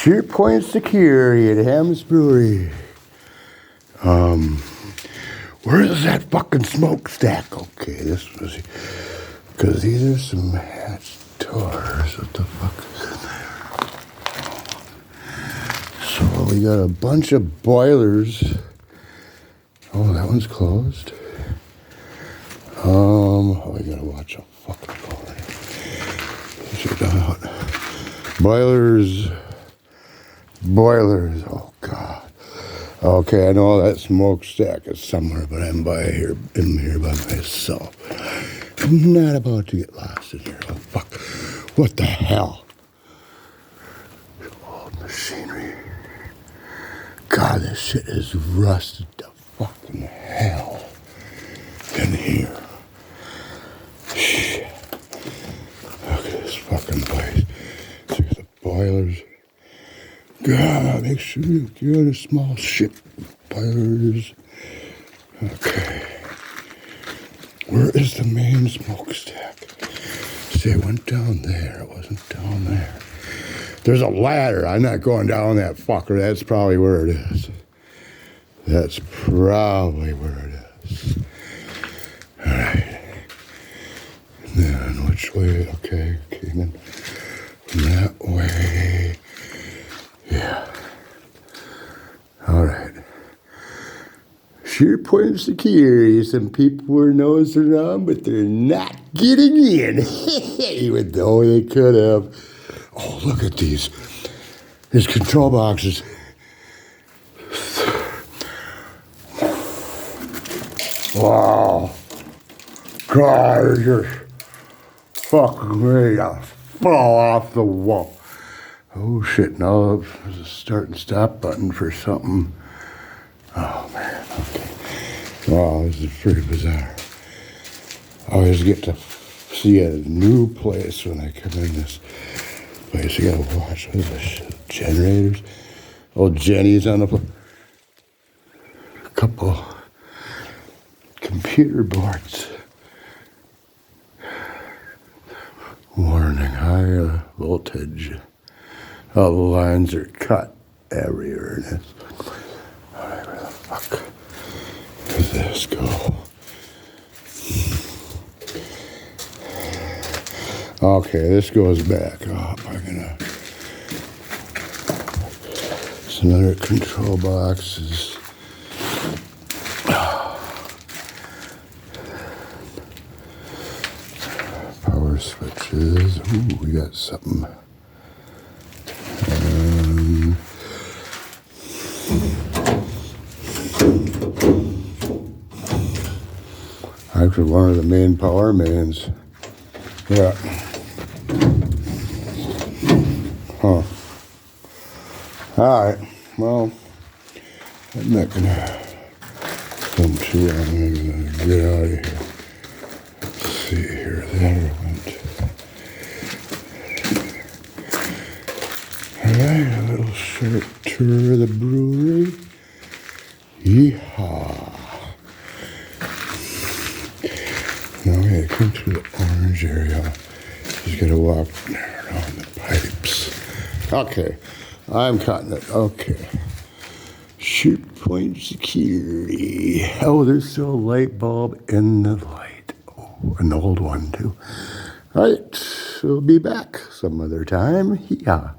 Shearpoint security at Ham's Brewery. Where is that fucking smokestack? Okay, this was because these are some hatch doors. What the fuck is in there? So we got a bunch of boilers. Oh, that one's closed. We gotta watch a fucking phone. Boilers. Oh God. Okay, I know that smokestack is somewhere, but I'm in here by myself. I'm not about to get lost in here. Oh fuck! What the hell? Old machinery. God, this shit is rusted to fucking hell in here. Shit. Look at this fucking place. Look at the boilers. God, make sure you get a small ship boilers. Okay. Where is the main smokestack? See, I went down there. It wasn't down there. There's a ladder. I'm not going down that fucker. That's probably where it is. That's probably where it is. All right. And then which way? Okay, came in from that way. Yeah. All right. Shearpoint security. Some people were nosing around, but they're not getting in. Even though they could have. Oh, look at these. These control boxes. Wow. God, it's just fucking ready to fall off the wall. Oh shit, now there's a start and stop button for something. Oh man, okay. Wow, this is pretty bizarre. I always get to see a new place when I come in this place. You gotta watch. What is this shit? Generators? Old Jenny's on the floor. A couple computer boards. Warning, high voltage. All the lines are cut everywhere in this. All right, where the fuck does this go? Okay, this goes back up. It's another control boxes. Power switches. Ooh, we got something. Actually, one of the main power mains. Yeah. Huh. All right. Well, I'm not gonna come too long. I'm gonna get out of here. Let's see here. There it went. All right, a little short tour of the brewery. Yeehaw. Now we gotta come through the orange area. Just gotta walk around the pipes. Okay, I'm cutting it. Okay. Shearpoint security. Oh, there's still a light bulb in the light. Oh, an old one too. All right, we'll be back some other time. Yeah.